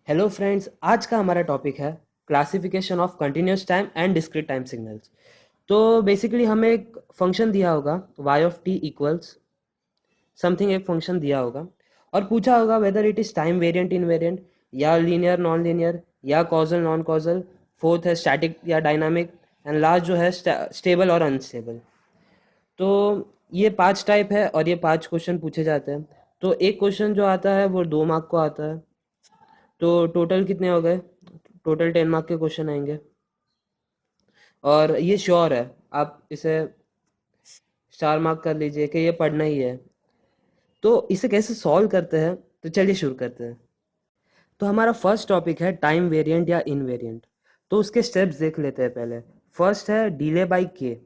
Hello friends, आज का हमारा टॉपिक है classification of continuous time and discrete time signals. तो बेसिकली हमें एक फंक्शन दिया होगा y of t equals something, एक फंक्शन दिया होगा और पूछा होगा whether it is time variant invariant या लीनियर नॉन लीनियर या कॉजल नॉन कॉजल, फोर्थ है स्टैटिक या डायनामिक, एंड लास्ट जो है स्टेबल और अनस्टेबल। तो ये 5 टाइप है और ये 5 क्वेश्चन पूछे जाते हैं। तो एक क्वेश्चन जो आता है वो 2 मार्क को आता है। तो टोटल कितने हो गए? टोटल 10 मार्क के क्वेश्चन आएंगे और ये श्योर है, आप इसे स्टार मार्क कर लीजिए कि ये पढ़ना ही है। तो इसे कैसे सॉल्व करते हैं, तो चलिए शुरू करते हैं। तो हमारा फर्स्ट टॉपिक है टाइम वेरिएंट या इनवेरिएंट। तो उसके स्टेप्स देख लेते हैं पहले। फर्स्ट है डिले बाय के।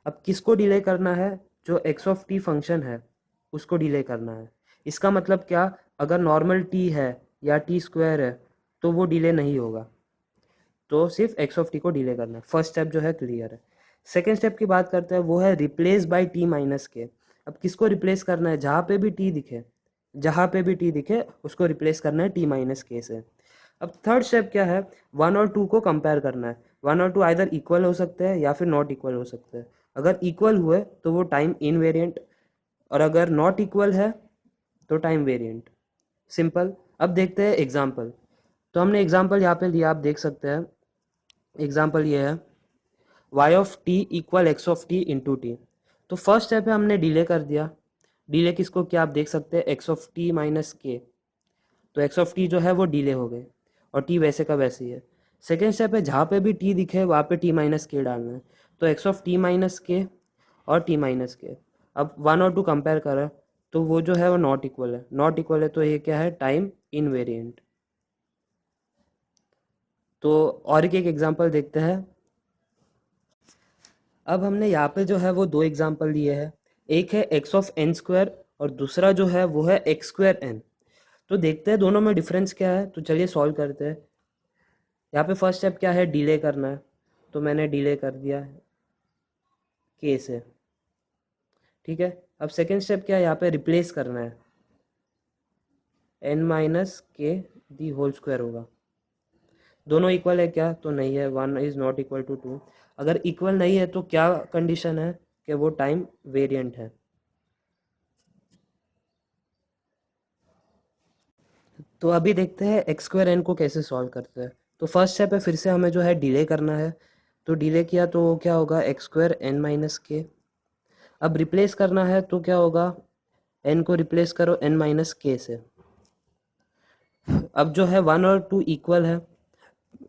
अब किसको डिले करना है? जो एक्स ऑफ टी फंक्शन है उसको डिले करना है। इसका मतलब क्या? अगर नॉर्मल टी है या टी स्क्वायर है तो वो डिले नहीं होगा, तो सिर्फ एक्स ऑफ टी को डिले करना है। फर्स्ट स्टेप जो है क्लियर है। सेकेंड स्टेप की बात करते हैं, वो है रिप्लेस बाय टी माइनस के। अब किसको रिप्लेस करना है? जहाँ पे भी टी दिखे, जहाँ पे भी टी दिखे उसको रिप्लेस करना है टी माइनस के से। अब थर्ड स्टेप क्या है? 1 और 2 को कंपेयर करना है। 1 और 2 आइदर इक्वल हो सकते हैं या फिर नॉट इक्वल हो सकते हैं। अगर इक्वल हुए तो वो टाइम इनवेरिएंट, और अगर नॉट इक्वल है तो टाइम वेरिएंट। सिंपल। अब देखते हैं एग्जाम्पल। तो हमने एग्जाम्पल यहाँ पे लिया, आप देख सकते हैं। एग्जाम्पल ये है y of t equal x of T into T. तो फर्स्ट स्टेप है हमने डिले कर दिया। डिले किसको क्या? आप देख सकते हैं एक्स ऑफ टी माइनस के। तो एक्स ऑफ टी जो है वो डिले हो गए और टी वैसे का वैसे ही है। सेकेंड स्टेप है जहाँ पे भी टी दिखे वहाँ पे टी माइनस के डालना है। तो एक्स ऑफ टी माइनस के और टी माइनस के। अब 1 और 2 कंपेयर करें तो वो जो है वो नॉट इक्वल है। नॉट इक्वल है तो ये क्या है? Time invariant. तो और एक एग्जांपल देखते हैं। अब हमने यहाँ पे जो है वो 2 एग्जांपल लिए हैं। एक है एक्स ऑफ एन स्क्वायर और दूसरा जो है वो है एक्स स्क्वायर एन। तो देखते हैं दोनों में डिफरेंस क्या है। तो चलिए सॉल्व करते हैं। यहाँ पे फर्स्ट स्टेप क्या है? डिले करना है। तो मैंने डिले कर दिया के से, ठीक है। अब सेकेंड स्टेप क्या है? यहाँ पे रिप्लेस करना है। एन माइनस के दी होल स्क्वायर होगा। दोनों इक्वल है क्या? तो नहीं है, 1 इज नॉट इक्वल टू 2। अगर इक्वल नहीं है तो क्या कंडीशन है? कि वो टाइम वेरिएंट है। तो अभी देखते हैं एक्स स्क्वायर एन को कैसे सॉल्व करते हैं। तो फर्स्ट स्टेप है, फिर से हमें जो है डिले करना है। तो डिले किया तो क्या होगा? एक्स स्क्वायर एन माइनस के। अब रिप्लेस करना है तो क्या होगा? एन को रिप्लेस करो एन माइनस के से। अब जो है 1 और 2 इक्वल है।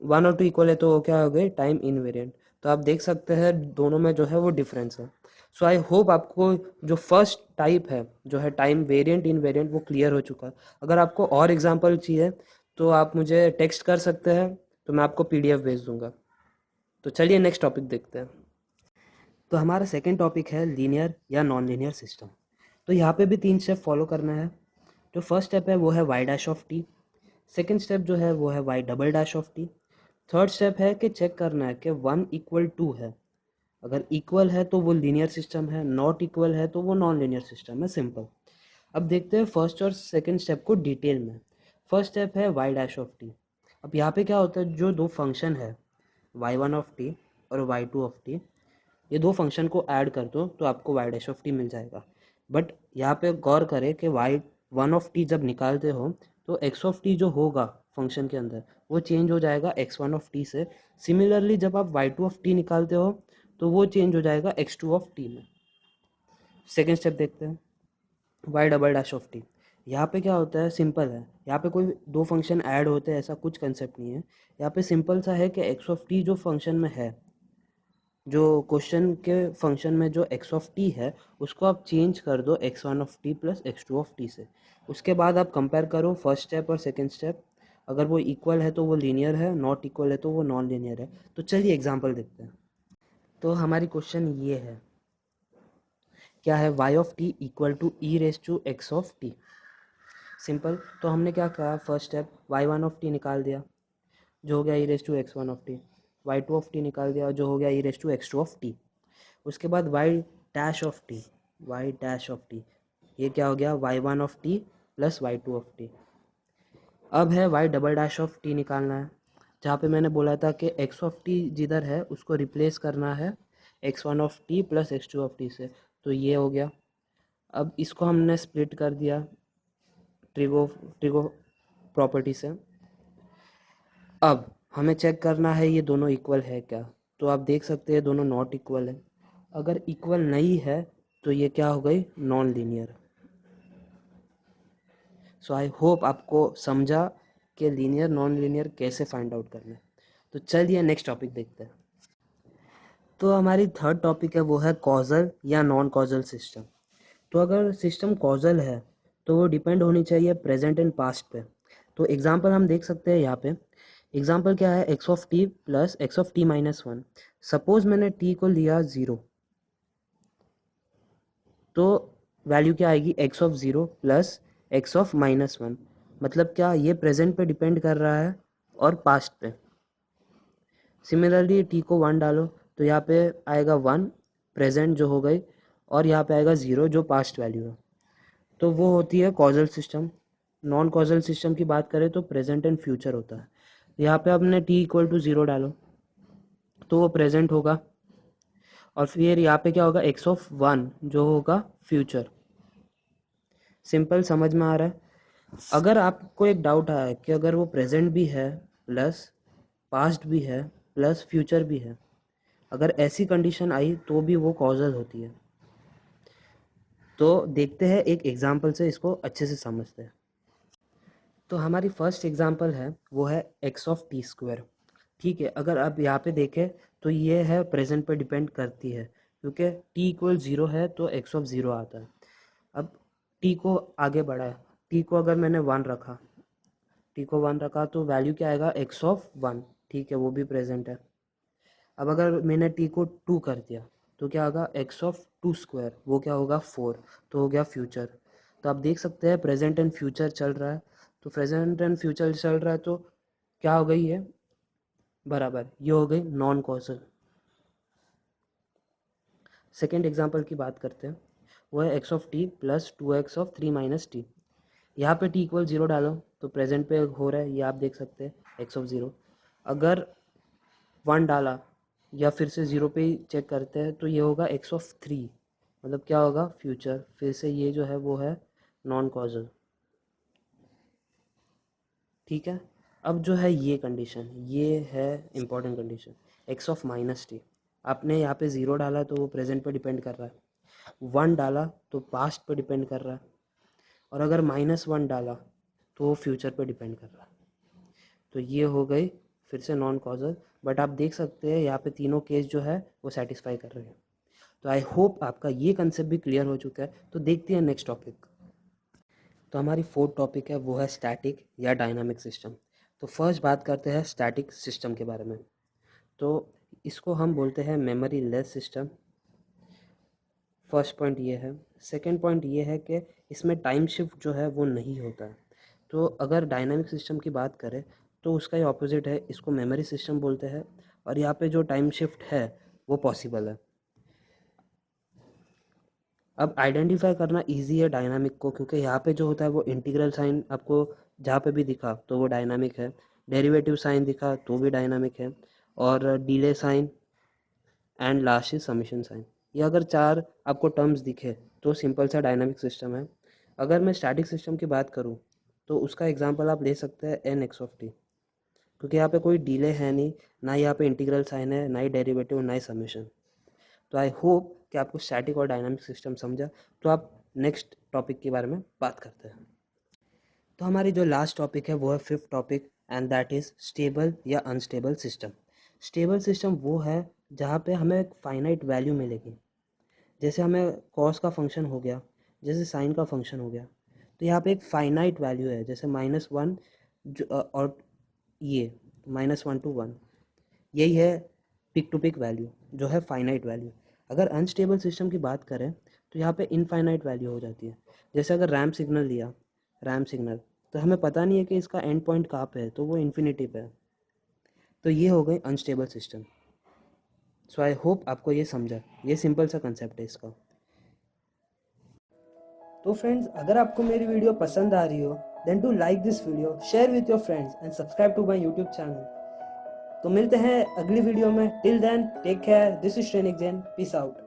1 और 2 इक्वल है तो वो क्या हो गए? Time invariant. तो आप देख सकते हैं दोनों में जो है वो डिफरेंस है। सो आई होप आपको जो फर्स्ट टाइप है जो है टाइम वेरिएंट इनवेरिएंट वो क्लियर हो चुका है। अगर आपको और एग्जांपल चाहिए तो आप मुझे टेक्स्ट कर सकते हैं, तो मैं आपको पीडीएफ भेज दूंगा। तो चलिए नेक्स्ट टॉपिक देखते हैं। तो हमारा सेकेंड टॉपिक है लीनियर या नॉन लीनियर सिस्टम। तो यहाँ पे भी 3 स्टेप फॉलो करना है। जो फर्स्ट स्टेप है वो है y dash of t. Second step जो है वो है y double dash of t. Third step है कि चेक करना है कि 1 = 2 है। अगर इक्वल है तो वो लीनियर सिस्टम है, नॉट इक्वल है तो वो नॉन लीनियर सिस्टम है। सिंपल। अब देखते हैं फर्स्ट और सेकंड स्टेप को डिटेल में। फर्स्ट स्टेप है वाई डैश ऑफ टी। अब यहाँ पे क्या होता है, जो 2 फंक्शन है y1 ऑफ टी और y2 ऑफ टी, ये 2 फंक्शन को ऐड कर दो तो आपको वाई डैश ऑफ टी मिल जाएगा। बट यहाँ पे गौर करें कि y1 ऑफ टी जब निकालते हो तो x ऑफ टी जो होगा फंक्शन के अंदर वो चेंज हो जाएगा x1 ऑफ टी से। सिमिलरली जब आप y2 ऑफ टी निकालते हो तो वो चेंज हो जाएगा x2 ऑफ टी में। सेकेंड स्टेप देखते हैं, y double dash of t. यहाँ पे क्या होता है? सिंपल है। यहाँ पे कोई 2 फंक्शन ऐड होते हैं ऐसा कुछ कंसेप्ट नहीं है। यहाँ पे सिंपल सा है कि एक्स ऑफ टी जो फंक्शन में है, जो क्वेश्चन के फंक्शन में जो एक्स ऑफ टी है उसको आप चेंज कर दो x1 of T plus x2 of T से। उसके बाद आप कंपेयर करो फर्स्ट स्टेप और सेकेंड स्टेप। अगर वो इक्वल है तो वो लीनियर है, नॉट इक्वल है तो वो नॉन लीनियर है। तो चलिए एग्जांपल देखते हैं। तो हमारी क्वेश्चन ये है, क्या है? y of t equal to e raise to x of t. Simple. तो हमने क्या कहा? First step y1 of t निकाल दिया जो हो गया e raise to x1 of t. y2 of t निकाल दिया जो हो गया e raise to x2 of t. उसके बाद y डैश ऑफ टी, ये क्या हो गया? y1 of T plus y2 of T. अब है y double dash of t निकालना है, जहाँ पे मैंने बोला था कि x ऑफ t जिधर है उसको रिप्लेस करना है x1 of t plus x2 of t से, तो ये हो गया। अब इसको हमने स्प्लिट कर दिया ट्रिगो ट्रिगो प्रॉपर्टी से। अब हमें चेक करना है ये दोनों इक्वल है क्या, तो आप देख सकते हैं दोनों नॉट इक्वल है। अगर इक्वल नहीं है तो ये क्या हो गई, non linear. So I hope आपको समझा कि लीनियर नॉन लीनियर कैसे फाइंड आउट करना है। तो चलिए नेक्स्ट टॉपिक देखते हैं। तो हमारी थर्ड टॉपिक है वो है कॉजल या नॉन कॉजल सिस्टम। तो अगर सिस्टम कॉजल है तो वो डिपेंड होनी चाहिए प्रेजेंट एंड पास्ट पे। तो एग्जांपल हम देख सकते हैं यहाँ पे। एग्जांपल क्या है, x of T plus x of T minus one. Suppose मैंने टी को लिया ज़ीरो, तो वैल्यू क्या आएगी, x of zero plus x of minus one. मतलब क्या, ये प्रेजेंट पे डिपेंड कर रहा है और पास्ट पे। सिमिलरली टी को वन डालो तो यहाँ पे आएगा वन प्रेजेंट जो हो गई, और यहाँ पे आएगा ज़ीरो जो पास्ट वैल्यू है। तो वो होती है causal system. Non causal system की बात करें तो प्रेजेंट एंड फ्यूचर होता है। यहाँ पे आपने टी इक्वल टू ज़ीरो डालो तो वो प्रेजेंट होगा, और फिर यहाँ पे क्या होगा, एक्स ऑफ वन जो होगा फ्यूचर। सिंपल, समझ में आ रहा है। अगर आपको एक डाउट आया कि अगर वो प्रेजेंट भी है प्लस पास्ट भी है प्लस फ्यूचर भी है, अगर ऐसी कंडीशन आई तो भी वो कॉजल होती है। तो देखते हैं एक एग्जांपल से, इसको अच्छे से समझते हैं। तो हमारी फर्स्ट एग्जांपल है वो है एक्स ऑफ टी स्क्वायर। ठीक है, अगर आप यहाँ पे देखें तो ये है प्रेजेंट पर डिपेंड करती है, क्योंकि टी इक्वल ज़ीरो है तो एक्स ऑफ ज़ीरो आता है। अब टी को आगे बढ़ाया, टी को अगर मैंने वन रखा, टी को वन रखा तो वैल्यू क्या आएगा, एक्स ऑफ वन। ठीक है, वो भी प्रेजेंट है। अब अगर मैंने टी को टू कर दिया तो क्या होगा, एक्स ऑफ टू स्क्वायर, वो क्या होगा, फोर। तो हो गया फ्यूचर। तो आप देख सकते हैं प्रेजेंट एंड फ्यूचर चल रहा है। तो प्रेजेंट एंड फ्यूचर चल रहा है तो क्या हो गई है, बराबर, ये हो गई नॉन कॉजल। सेकेंड एग्जाम्पल की बात करते हैं, वो है x of T plus two x of three minus T. यहाँ पे टी इक्वल ज़ीरो डालो तो प्रेजेंट पे हो रहा है, ये आप देख सकते हैं एक्स ऑफ ज़ीरो। अगर वन डाला या फिर से ज़ीरो पे ही चेक करते हैं तो ये होगा एक्स ऑफ थ्री, मतलब क्या होगा, फ्यूचर। फिर से ये जो है वो है नॉन कॉजल। ठीक है। अब जो है ये कंडीशन, ये है important condition, x of minus T. आपने यहाँ पे ज़ीरो डाला तो वो प्रेजेंट पे डिपेंड कर रहा है, वन डाला तो पास्ट पे डिपेंड कर रहा है, और अगर माइनस वन डाला तो वो फ्यूचर पे डिपेंड कर रहा है। तो ये हो गई फिर से नॉन कॉजल। बट आप देख सकते हैं यहाँ पे तीनों केस जो है वो सेटिस्फाई कर रहे हैं। तो आई होप आपका ये कंसेप्ट भी क्लियर हो चुका है। तो देखते हैं नेक्स्ट टॉपिक। तो हमारी फोर्थ टॉपिक है वो है स्टैटिक या डायनामिक सिस्टम। तो फर्स्ट बात करते हैं स्टैटिक सिस्टम के बारे में। तो इसको हम बोलते हैं memory less system. First point ये है। सेकंड पॉइंट ये है कि इसमें टाइम शिफ्ट जो है वो नहीं होता है। तो अगर डायनामिक सिस्टम की बात करें तो उसका ही ऑपोजिट है, इसको मेमोरी सिस्टम बोलते हैं, और यहाँ पे जो टाइम शिफ्ट है वो पॉसिबल है। अब आइडेंटिफाई करना इजी है डायनामिक को, क्योंकि यहाँ पे जो होता है वो इंटीग्रल साइन आपको जहाँ पे भी दिखा तो वो डायनामिक है, डेरिवेटिव साइन दिखा तो भी डायनामिक है, और delay sign and last is summation sign. ये अगर चार आपको टर्म्स दिखे तो सिंपल सा डायनामिक सिस्टम है। अगर मैं स्टैटिक सिस्टम की बात करूँ तो उसका एग्जांपल आप ले सकते हैं एन एक्स ऑफ टी, क्योंकि यहाँ पे कोई डिले है नहीं, ना यहाँ पे इंटीग्रल साइन है, ना ही डेरिवेटिव, ना ही समेशन। तो आई होप कि आपको स्टैटिक और डायनामिक सिस्टम समझा। तो आप नेक्स्ट टॉपिक के बारे में बात करते हैं। तो हमारी जो लास्ट टॉपिक है वो है fifth topic, and that is stable या अनस्टेबल सिस्टम। स्टेबल सिस्टम वो है जहाँ पे हमें एक फाइनाइट वैल्यू मिलेगी। जैसे हमें कॉस का फंक्शन हो गया, जैसे साइन का फंक्शन हो गया, तो यहाँ पे एक फाइनाइट वैल्यू है, जैसे माइनस वन और ये माइनस वन टू वन, यही है पिक टू पिक वैल्यू जो है फाइनाइट वैल्यू। अगर अनस्टेबल सिस्टम की बात करें तो यहाँ पे इनफाइनाइट वैल्यू हो जाती है। जैसे अगर रैम सिग्नल लिया, रैम सिग्नल, तो हमें पता नहीं है कि इसका एंड पॉइंट कहाँ पे है, तो वो इन्फिनिटी पे है। तो ये हो गई unstable system. So I hope आपको ये समझा, ये सिंपल सा कंसेप्ट है इसका। तो फ्रेंड्स, अगर आपको मेरी वीडियो पसंद आ रही हो then do like this video, share with your friends and subscribe to my YouTube channel. तो मिलते हैं अगली वीडियो में. Till then, take care. This is Shrenik Jain. Peace out.